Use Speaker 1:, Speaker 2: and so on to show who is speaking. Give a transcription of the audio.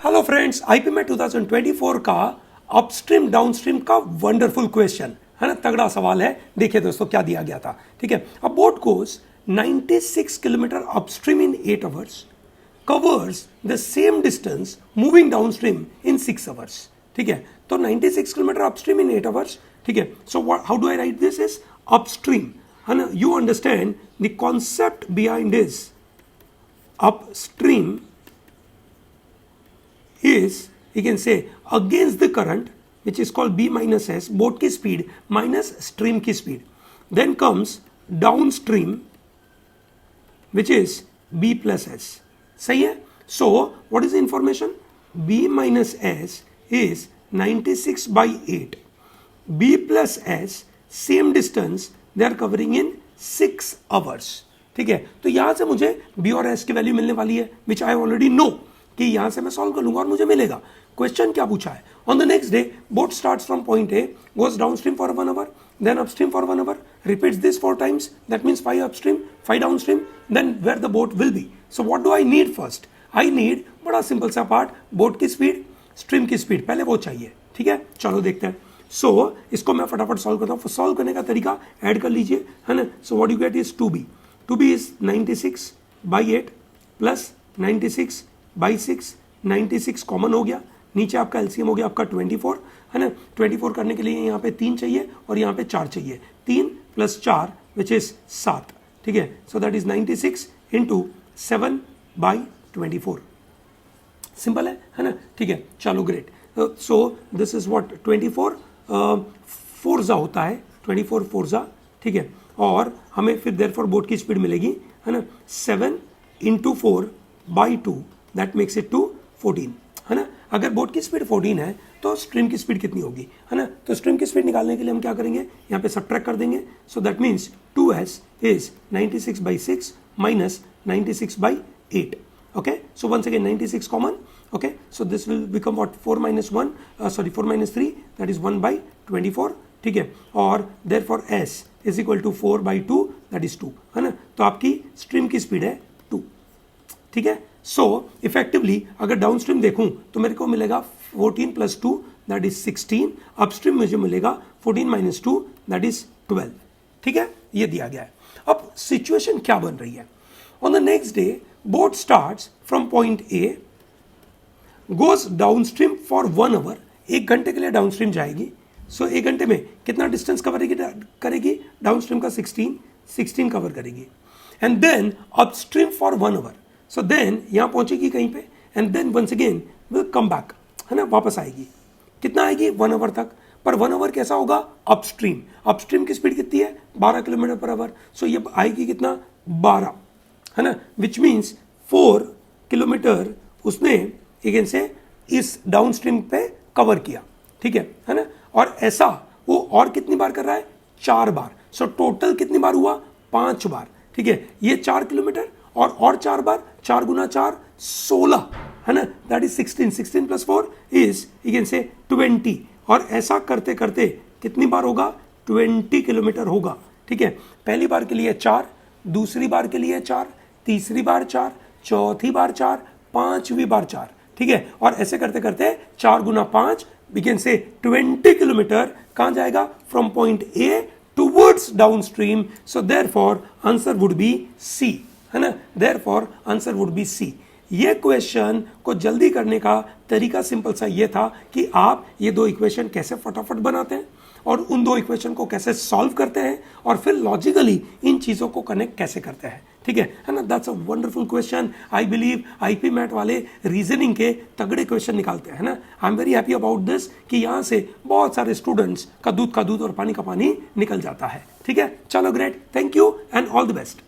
Speaker 1: Hello friends, आईपीमेट 2024 का upstream downstream का wonderful question है ना, तगड़ा सवाल है। देखिए दोस्तों क्या दिया गया था। ठीक है, अ boat goes 96 kilometre upstream in 8 hours, covers the same distance moving downstream in 6 hours. ठीक है, तो 96 किलोमीटर अपस्ट्रीम इन 8 आवर्स। ठीक है, so how do I right this is upstream, है ना। You understand the concept behind this upstream is, you can say, against the current, which is called B minus S, boat की speed minus stream की speed. Then comes downstream, which is B plus S. सही है? So what is the information? B minus S is 96 by 8. B plus S, same distance, they are covering in 6 hours. ठीक है, तो यहां से मुझे B और एस की वैल्यू मिलने वाली है, विच आई ऑलरेडी नो कि यहां से मैं सॉल्व कर लूंगा और मुझे मिलेगा। क्वेश्चन क्या पूछा है? On the next day boat starts from point A, goes downstream for 1 hour, then upstream for 1 hour, repeats this 4 times, that means 5 upstream 5 downstream, then where the boat will be. So what do I need first? I need बड़ा simple सा part, boat की speed, stream की speed, पहले वो चाहिए। ठीक है, चलो देखते हैं। सो इसको मैं फटाफट सॉल्व करता हूँ। सॉल्व करने का तरीका ऐड कर लीजिए, है ना। So what you get is 2b. 2b is 96 by 8 plus 96 by 6. 96 common हो गया, नीचे आपका एलसीएम हो गया आपका 24, है ना। 24 करने के लिए यहाँ पे 3 चाहिए और यहाँ पे 4 चाहिए। 3 + 4 विच इज 7। ठीक है, so that is 96 into 7 by 24। Simple है ना। ठीक है, चलो great. So this is what 24 Forza होता है, 24 फोर्जा। ठीक है, और हमें फिर देयरफॉर बोट की स्पीड मिलेगी, है ना, 7 × 4 by 2, that makes it to 14, है ना। अगर बोट की स्पीड 14 है तो स्ट्रीम की स्पीड कितनी होगी, है ना। तो स्ट्रीम की स्पीड निकालने के लिए हम क्या करेंगे, यहाँ पे सब्ट्रैक्ट कर देंगे। So that means 2s is 96 by 6 minus 96 by 8. Okay, so once again 96 common. Okay, so this will become what, 4 minus 3, that is 1 by 24. ठीक है, और therefore s is equal to 4 by 2, that is 2, है ना। तो आपकी stream की speed है 2। ठीक है, सो इफेक्टिवली अगर डाउन स्ट्रीम देखूं तो मेरे को मिलेगा 14 + 2, दैट इज 16। अपस्ट्रीम मुझे मिलेगा 14 - 2, दैट इज 12। ठीक है, ये दिया गया है। अब सिचुएशन क्या बन रही है? On the next day boat starts from point A, goes downstream for 1 hour, 1 घंटे के लिए डाउनस्ट्रीम जाएगी। सो 1 घंटे में कितना डिस्टेंस कवर करेगी? डाउनस्ट्रीम का 16 कवर करेगी। And then upstream for 1 hour, so then यहाँ पहुंचेगी कहीं पे, and then once again will come back, है ना, वापस आएगी। कितना आएगी? 1 आवर तक। पर 1 आवर कैसा होगा? अपस्ट्रीम। अपस्ट्रीम की स्पीड कितनी है? 12 किलोमीटर पर आवर। सो ये आएगी कितना? 12, है ना, विच मीन्स 4 किलोमीटर उसने अगेन से इस डाउनस्ट्रीम पे कवर किया। ठीक है ना। और ऐसा वो और कितनी बार कर रहा है? 4 बार। सो टोटल कितनी बार हुआ? 5 बार। ठीक है, ये 4 किलोमीटर और 4 बार, 4 × 4 16, है ना, that is 16। 16 + 4 is you can say 20। और ऐसा करते करते कितनी बार होगा? 20 किलोमीटर होगा। ठीक है, पहली बार के लिए 4, दूसरी बार के लिए 4, तीसरी बार 4, चौथी बार 4, पांचवी बार 4। ठीक है, और ऐसे करते करते 4 × 5 वी कैन से 20 किलोमीटर कहां जाएगा? From point A towards downstream. So therefore answer would be C, है ना। Therefore answer would be C. ये क्वेश्चन को जल्दी करने का तरीका सिंपल सा ये था कि आप ये 2 इक्वेशन कैसे फटाफट बनाते हैं और उन 2 इक्वेशन को कैसे सॉल्व करते हैं और फिर लॉजिकली इन चीजों को कनेक्ट कैसे करते हैं। ठीक है ना। That's a wonderful question. I believe IPMAT वाले रीजनिंग के तगड़े क्वेश्चन निकालते हैं ना। I am very happy about this कि यहाँ से बहुत सारे स्टूडेंट्स का दूध और पानी का पानी निकल जाता है। ठीक है, चलो great, thank you and all the best.